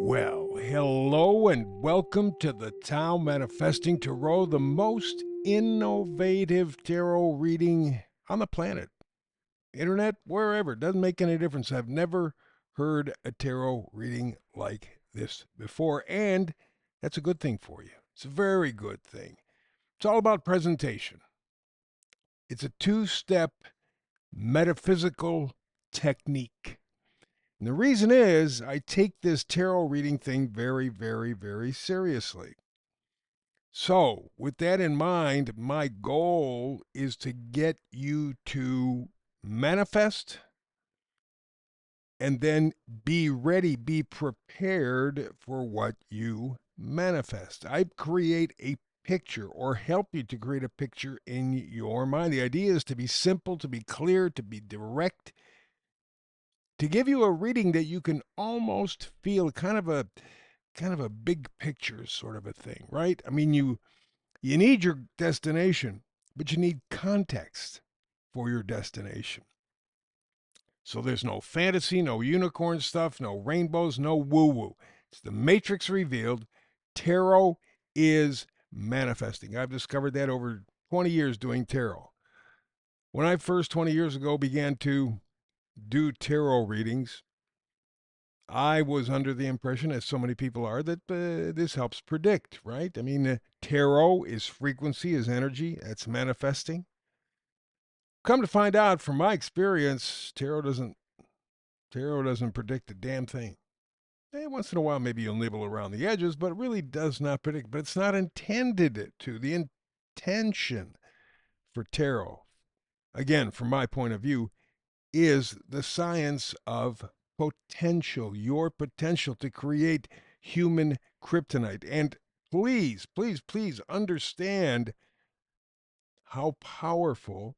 Well, hello and welcome to the Tao Manifesting Tarot, the most innovative tarot reading on the planet. Internet, wherever, doesn't make any difference. I've never heard a tarot reading like this before, and that's a good thing for you. It's a very good thing. It's all about presentation. It's a two-step metaphysical technique. And the reason is I take this tarot reading thing very, very, very seriously. So, with that in mind, my goal is to get you to manifest and then be ready, be prepared for what you manifest. I create a picture or help you to create a picture in your mind. The idea is to be simple, to be clear, to be direct, to give you a reading that you can almost feel kind of a big picture sort of a thing, right? I mean, you need your destination, but you need context for your destination. So there's no fantasy, no unicorn stuff, no rainbows, no woo-woo. It's the matrix revealed. Tarot is manifesting. I've discovered that over 20 years doing tarot. When I first 20 years ago began to do tarot readings, I was under the impression, as so many people are, that this helps predict, right? I mean, tarot is frequency, is energy, that's manifesting. Come to find out, from my experience, tarot doesn't predict a damn thing. Once in a while, maybe you'll nibble around the edges, but it really does not predict. But it's not intended to. The intention for tarot, again, from my point of view, is the science of potential, your potential to create human kryptonite. And please, please, please understand how powerful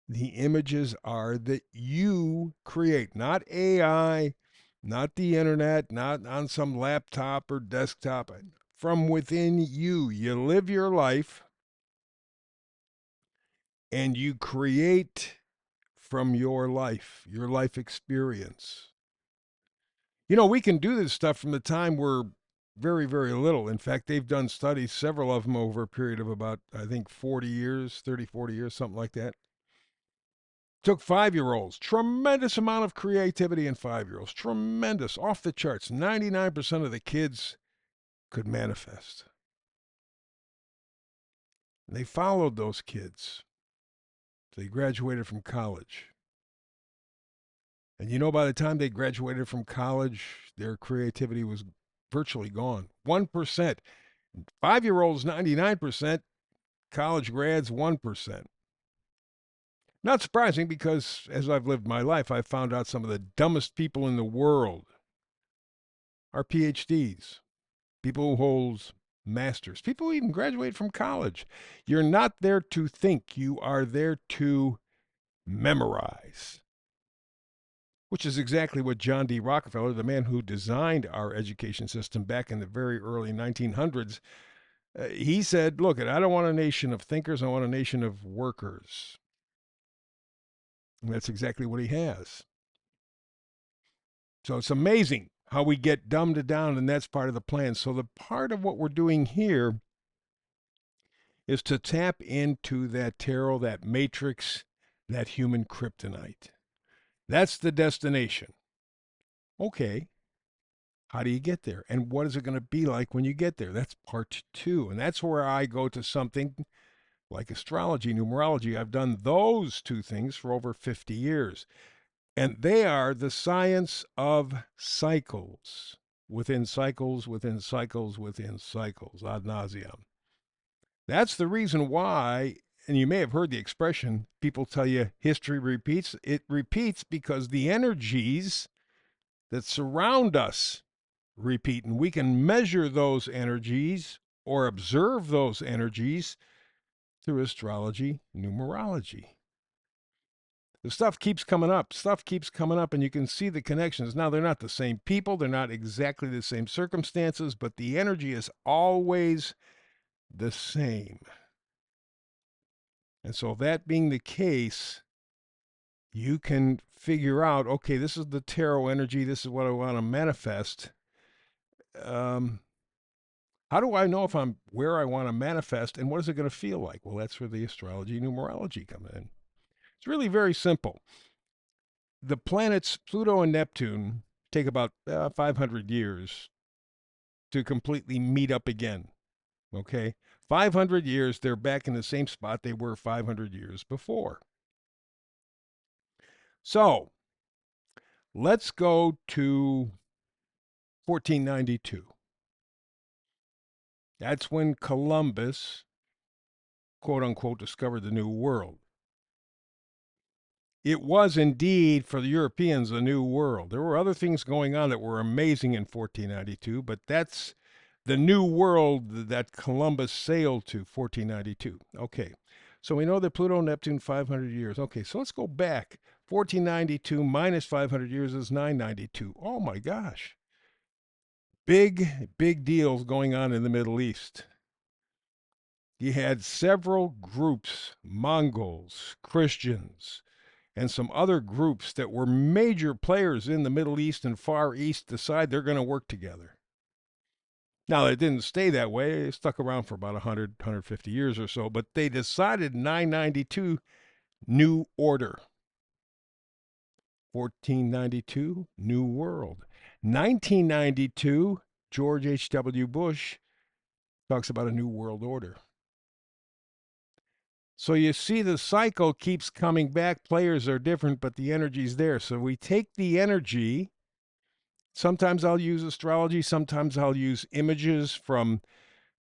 the images are that you create, not AI, not the internet, not on some laptop or desktop, from within you. You live your life and you create from your life experience. You know, we can do this stuff from the time we're very, very little. In fact, they've done studies, several of them over a period of about, I think, 40 years, 30, 40 years, something like that. Took 5 year olds, tremendous amount of creativity in 5 year olds, tremendous, off the charts. 99% of the kids could manifest. And they followed those kids. They graduated from college. And you know, by the time they graduated from college, their creativity was virtually gone. 1%. 5 year olds, 99%. College grads, 1%. Not surprising because as I've lived my life, I've found out some of the dumbest people in the world are PhDs, people who hold masters, people who even graduate from college. You're not there to think, you are there to memorize, which is exactly what John D. Rockefeller, the man who designed our education system back in the very early 1900s, he said, look, I don't want a nation of thinkers, I want a nation of workers. And that's exactly what he has. So it's amazing how we get dumbed down, and that's part of the plan. So the part of what we're doing here is to tap into that tarot, that matrix, that human kryptonite. That's the destination. Okay, how do you get there? And what is it going to be like when you get there? That's part two. And that's where I go to something like astrology, numerology. I've done those two things for over 50 years. And they are the science of cycles, within cycles, within cycles, within cycles, ad nauseum. That's the reason why, and you may have heard the expression, people tell you history repeats. It repeats because the energies that surround us repeat, and we can measure those energies or observe those energies through astrology, numerology. The stuff keeps coming up. Stuff keeps coming up, and you can see the connections. Now, they're not the same people, they're not exactly the same circumstances, but the energy is always the same. And so, that being the case, you can figure out, okay, this is the tarot energy, this is what I want to manifest. how do I know if I'm where I want to manifest and what is it going to feel like? Well, that's where the astrology numerology come in. It's really very simple. The planets Pluto and Neptune take about 500 years to completely meet up again. Okay? 500 years, they're back in the same spot they were 500 years before. So let's go to 1492. That's when Columbus, quote unquote, discovered the New World. It was indeed for the Europeans a new world. There were other things going on that were amazing in 1492, but that's the new world that Columbus sailed to, 1492. Okay, so we know that Pluto and Neptune, 500 years. Okay, so let's go back. 1492 minus 500 years is 992. Oh my gosh. Big deals going on in the Middle East. You had several groups, Mongols, Christians, and some other groups that were major players in the Middle East and Far East decide they're going to work together. Now, it didn't stay that way. It stuck around for about 100, 150 years or so, but they decided 992, New Order. 1492, New World. 1992, George H.W. Bush talks about a New World Order. So you see the cycle keeps coming back. Players are different, but the energy's there. So we take the energy. Sometimes I'll use astrology. Sometimes I'll use images from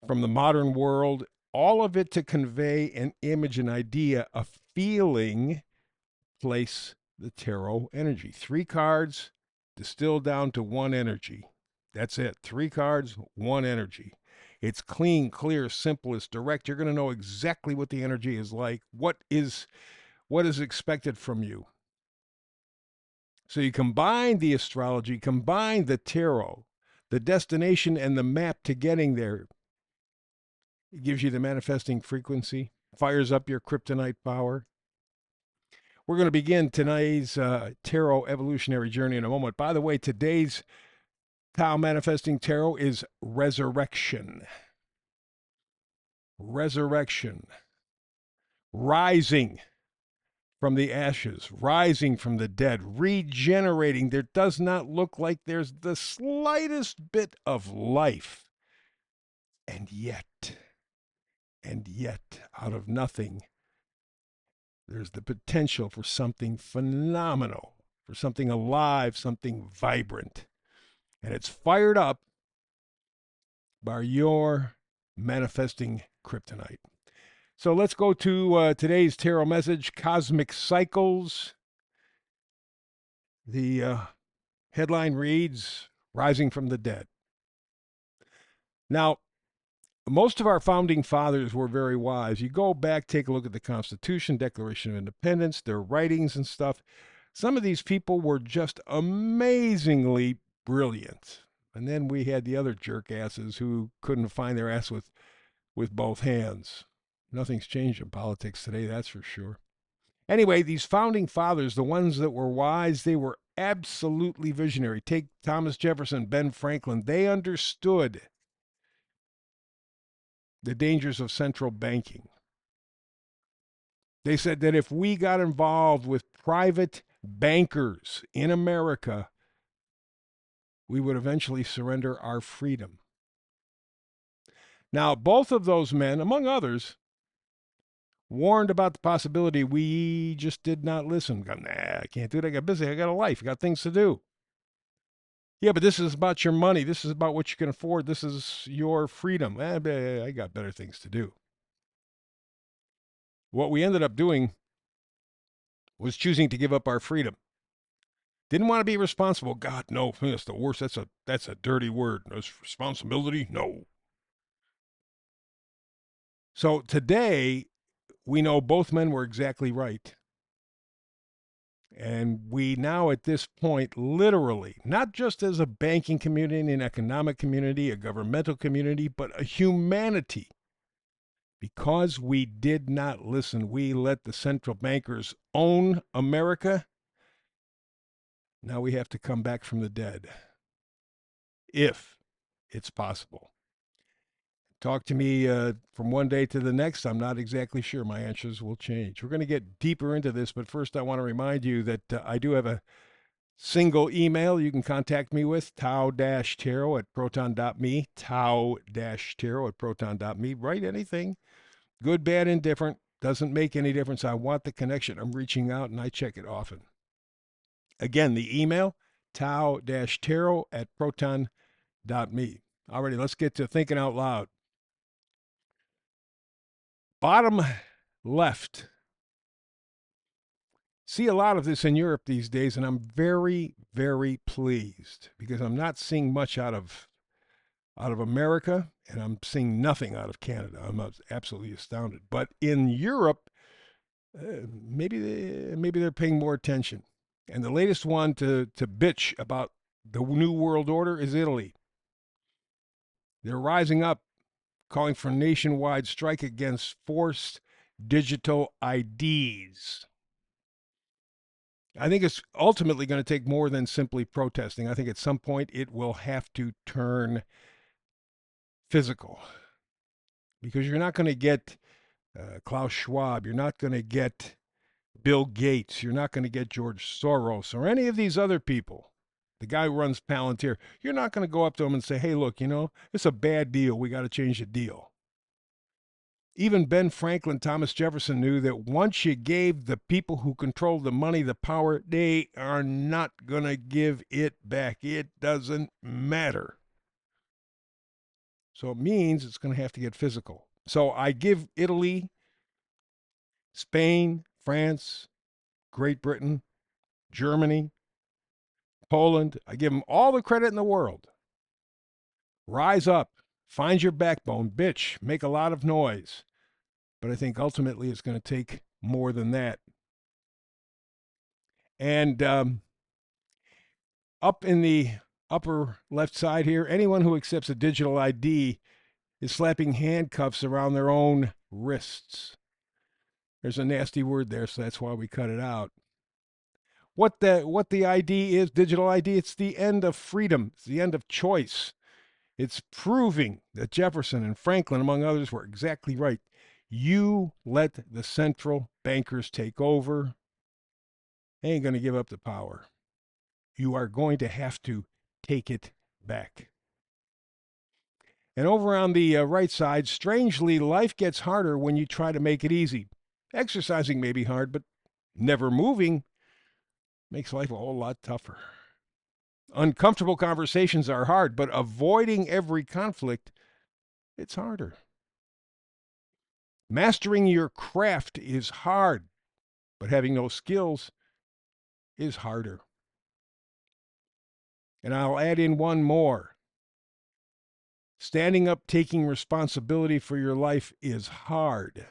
the modern world. All of it to convey an image, an idea, a feeling. Place the tarot energy. 3 cards distilled down to 1 energy. That's it. 3 cards, 1 energy. It's clean, clear, simple, it's direct. You're going to know exactly what the energy is like, what is expected from you. So you combine the astrology, combine the tarot, the destination and the map to getting there. It gives you the manifesting frequency, fires up your kryptonite power. We're going to begin today's tarot evolutionary journey in a moment. By the way, today's Tao Manifesting Tarot is Resurrection. Resurrection. Rising from the ashes, rising from the dead, regenerating. There does not look like there's the slightest bit of life. And yet, out of nothing, there's the potential for something phenomenal, for something alive, something vibrant. And it's fired up by your manifesting kryptonite. So let's go to today's tarot message, Cosmic Cycles. The headline reads, Rising from the Dead. Now, most of our founding fathers were very wise. You go back, take a look at the Constitution, Declaration of Independence, their writings and stuff. Some of these people were just amazingly brilliant. And then we had the other jerkasses who couldn't find their ass with both hands. Nothing's changed in politics today, that's for sure. Anyway, these founding fathers, the ones that were wise, they were absolutely visionary. Take Thomas Jefferson, Ben Franklin. They understood the dangers of central banking. They said that if we got involved with private bankers in America, we would eventually surrender our freedom. Now, both of those men, among others, warned about the possibility. We just did not listen. Nah, I can't do it. I got busy. I got a life. I got things to do. Yeah, but this is about your money. This is about what you can afford. This is your freedom. I got better things to do. What we ended up doing was choosing to give up our freedom. Didn't want to be responsible. God, no, that's the worst. That's a dirty word. There's responsibility? No. So today, we know both men were exactly right. And we now, at this point, literally, not just as a banking community, an economic community, a governmental community, but a humanity, because we did not listen, we let the central bankers own America. Now we have to come back from the dead. If it's possible. Talk to me from one day to the next. I'm not exactly sure. My answers will change. We're going to get deeper into this, but first I want to remind you that I do have a single email you can contact me with, tau-tarot at proton.me, tau-tarot at proton.me. Write anything, good, bad, indifferent. Doesn't make any difference. I want the connection. I'm reaching out and I check it often. Again, the email, tau-tarot at proton.me. Alrighty, let's get to thinking out loud. Bottom left. See a lot of this in Europe these days, and I'm very, very pleased because I'm not seeing much out of America, and I'm seeing nothing out of Canada. I'm absolutely astounded. But in Europe, maybe they're paying more attention. And the latest one to bitch about the New World Order is Italy. They're rising up, calling for nationwide strike against forced digital IDs. I think it's ultimately going to take more than simply protesting. I think at some point it will have to turn physical because you're not going to get Klaus Schwab. You're not going to get Bill Gates. You're not going to get George Soros or any of these other people. The guy who runs Palantir. You're not going to go up to him and say, hey, look, it's a bad deal. We got to change the deal. Even Ben Franklin, Thomas Jefferson knew that once you gave the people who control the money the power, they are not going to give it back. It doesn't matter. So it means it's going to have to get physical. So I give Italy, Spain, France, Great Britain, Germany, Poland, I give them all the credit in the world. Rise up, find your backbone, bitch, make a lot of noise. But I think ultimately it's going to take more than that. And up in the upper left side here, anyone who accepts a digital ID is slapping handcuffs around their own wrists. There's a nasty word there, so that's why we cut it out. What the ID is, digital ID, it's the end of freedom. It's the end of choice. It's proving that Jefferson and Franklin, among others, were exactly right. You let the central bankers take over. They ain't going to give up the power. You are going to have to take it back. And over on the right side, strangely, life gets harder when you try to make it easy. Exercising may be hard, but never moving makes life a whole lot tougher. Uncomfortable conversations are hard, but avoiding every conflict, it's harder. Mastering your craft is hard, but having no skills is harder. And I'll add in one more. Standing up, taking responsibility for your life is hard,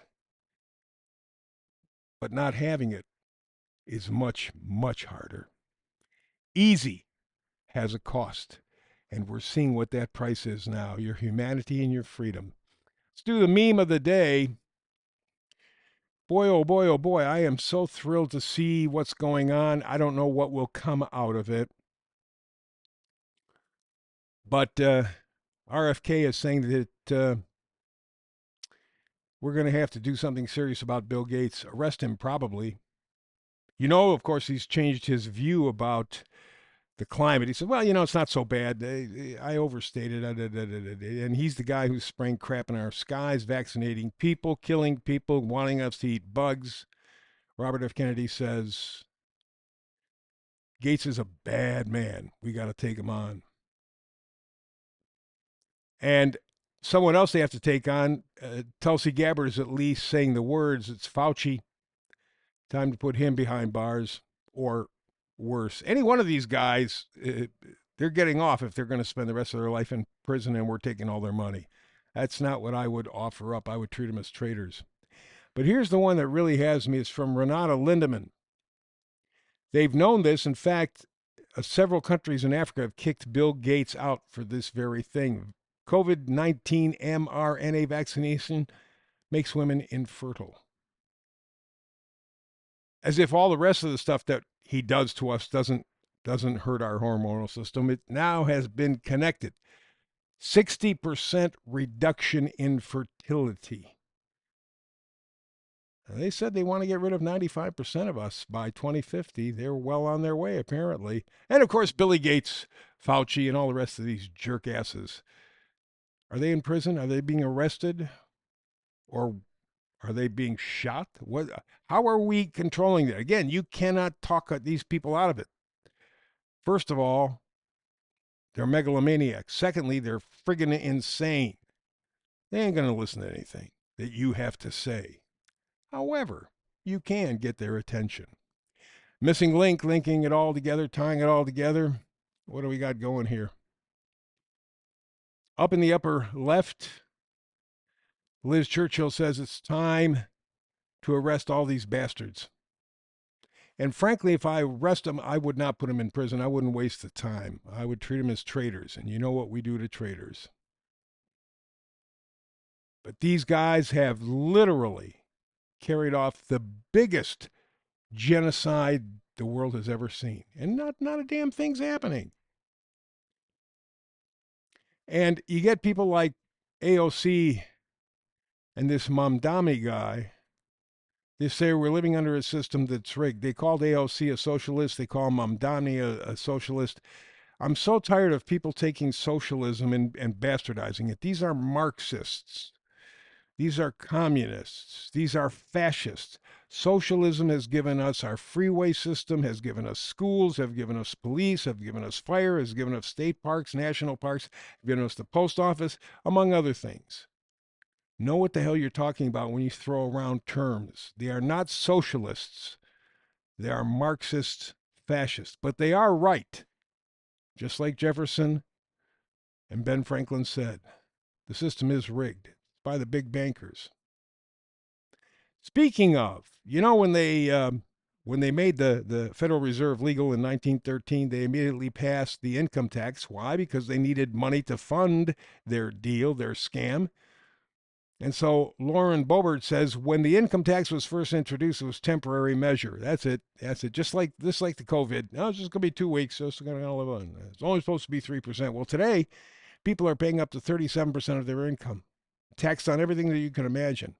but not having it is much, much harder. Easy has a cost, and we're seeing what that price is now, your humanity and your freedom. Let's do the meme of the day. Boy, oh boy, oh boy, I am so thrilled to see what's going on. I don't know what will come out of it. But RFK is saying that we're going to have to do something serious about Bill Gates. Arrest him, probably. Of course, he's changed his view about the climate. He said, well, it's not so bad. I overstated. And he's the guy who's spraying crap in our skies, vaccinating people, killing people, wanting us to eat bugs. Robert F. Kennedy says, Gates is a bad man. We got to take him on. And someone else they have to take on, Tulsi Gabbard is at least saying the words. It's Fauci. Time to put him behind bars or worse. Any one of these guys, they're getting off if they're going to spend the rest of their life in prison and we're taking all their money. That's not what I would offer up. I would treat them as traitors. But here's the one that really has me. It's from Renata Lindemann. They've known this. In fact, several countries in Africa have kicked Bill Gates out for this very thing. COVID-19 mRNA vaccination makes women infertile. As if all the rest of the stuff that he does to us doesn't hurt our hormonal system. It now has been connected. 60% reduction in fertility. They said they want to get rid of 95% of us by 2050. They're well on their way, apparently. And of course, Billy Gates, Fauci, and all the rest of these jerkasses. Are they in prison? Are they being arrested? Or are they being shot? How are we controlling that? Again, you cannot talk these people out of it. First of all, they're megalomaniacs. Secondly, they're friggin' insane. They ain't going to listen to anything that you have to say. However, you can get their attention. Missing link, linking it all together, tying it all together. What do we got going here? Up in the upper left, Liz Churchill says it's time to arrest all these bastards. And frankly, if I arrest them, I would not put them in prison. I wouldn't waste the time. I would treat them as traitors. And you know what we do to traitors. But these guys have literally carried off the biggest genocide the world has ever seen. And not a damn thing's happening. And you get people like AOC and this Mamdani guy. They say we're living under a system that's rigged. They called AOC a socialist. They call Mamdani a socialist. I'm so tired of people taking socialism and bastardizing it. These are Marxists. These are communists. These are fascists. Socialism has given us our freeway system, has given us schools, have given us police, have given us fire, has given us state parks, national parks, have given us the post office, among other things. Know what the hell you're talking about when you throw around terms. They are not socialists. They are Marxist fascists. But they are right. Just like Jefferson and Ben Franklin said, the system is rigged by the big bankers. Speaking of, you know, when they made the Federal Reserve legal in 1913, they immediately passed the income tax. Why? Because they needed money to fund their deal, their scam. And so Lauren Boebert says when the income tax was first introduced, it was temporary measure. That's it. That's it. Just like the COVID. No, it's just going to be 2 weeks. So it's going to live on. It's only supposed to be 3%. Well, today, people are paying up to 37% of their income, taxed on everything that you can imagine.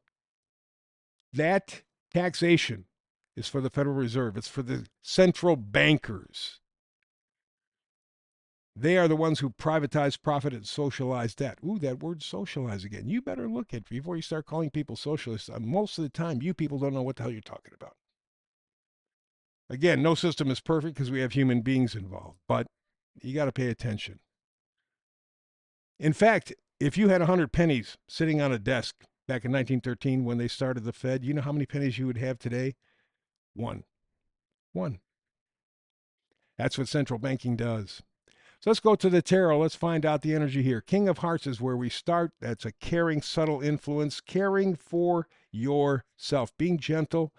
That taxation is for the Federal Reserve. It's for the central bankers. They are the ones who privatize profit and socialize debt. Ooh, that word socialize again. You better look at it before you start calling people socialists. Most of the time, you people don't know what the hell you're talking about. Again, no system is perfect because we have human beings involved, but you got to pay attention. In fact, if you had 100 pennies sitting on a desk back in 1913 when they started the Fed, you know how many pennies you would have today? One. That's what central banking does. So let's go to the tarot. Let's find out the energy here. King of Hearts is where we start. That's a caring, subtle influence, caring for yourself, being gentle,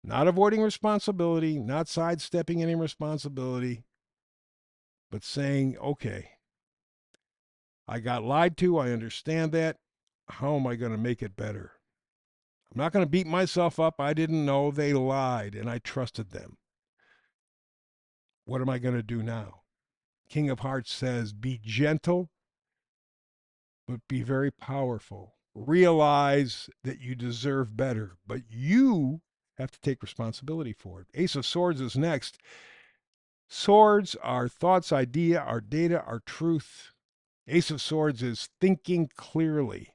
not avoiding responsibility, not sidestepping any responsibility, but saying, okay, I got lied to. I understand that. How am I going to make it better? I'm not going to beat myself up. I didn't know they lied and I trusted them. What am I going to do now? King of Hearts says, be gentle, but be very powerful. Realize that you deserve better, but you have to take responsibility for it. Ace of Swords is next. Swords are thoughts, idea, our data, our truth. Ace of Swords is thinking clearly.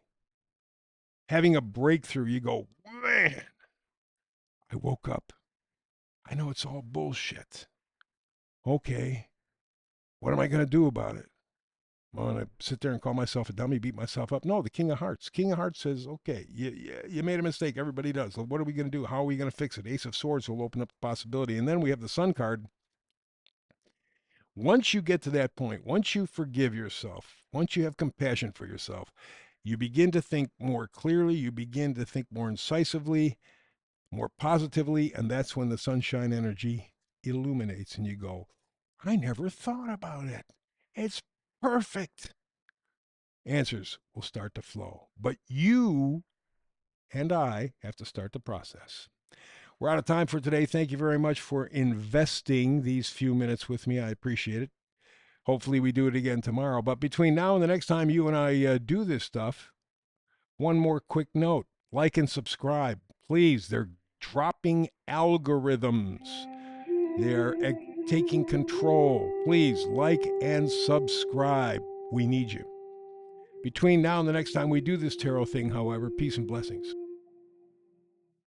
Having a breakthrough, you go, man, I woke up. I know it's all bullshit. Okay, what am I going to do about it? I'm going to sit there and call myself a dummy, beat myself up? No, the King of Hearts. King of Hearts says, okay, you made a mistake. Everybody does. So what are we going to do? How are we going to fix it? Ace of Swords will open up the possibility. And then we have the Sun card. Once you get to that point, once you forgive yourself, once you have compassion for yourself, you begin to think more clearly. You begin to think more incisively, more positively. And that's when the sunshine energy illuminates and you go, I never thought about it. It's perfect. Answers will start to flow. But you and I have to start the process. We're out of time for today. Thank you very much for investing these few minutes with me. I appreciate it. Hopefully, we do it again tomorrow. But between now and the next time you and I do this stuff, one more quick note: like and subscribe. Please, they're dropping algorithms. They're taking control. Please like and subscribe. We need you. Between now and the next time we do this tarot thing, however, peace and blessings.